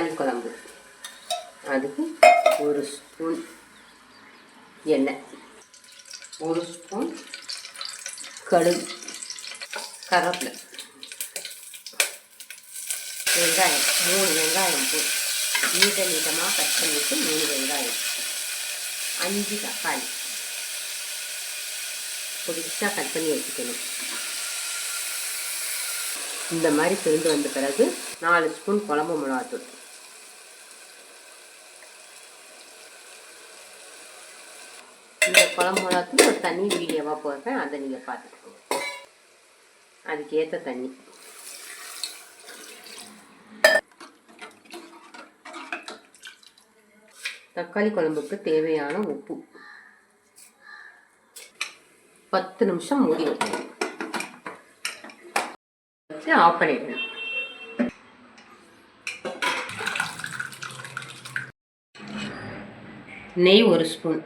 தக்காளி குழம்பு. அதுக்கு 1 ஸ்பூன் எண்ணெய், 1 ஸ்பூன் கடுகு, கருவேப்பிலை, வெங்காயம் 3 வெங்காயம் நீட்டமாக கட் பண்ணிவிட்டு 3 வெங்காயம், 5 தக்காளி பொடிசாக கட் பண்ணி வச்சுக்கணும். இந்த மாதிரி பிரிந்து வந்த பிறகு 4 ஸ்பூன் குழம்பு மிளகாத்தூள், இந்த குழம்பு மிளகாத்தூள் ஒரு தண்ணி வீடியோவாக போடுறேன், அதை நீங்கள் பார்த்துக்கோங்க. அதுக்கு ஏற்ற தண்ணி, தக்காளி குழம்புக்கு தேவையான உப்பு, 10 நிமிஷம் மூடி வைக்கணும். ஆஃப் பண்ணிடணும். நெய் 1 ஸ்பூன்,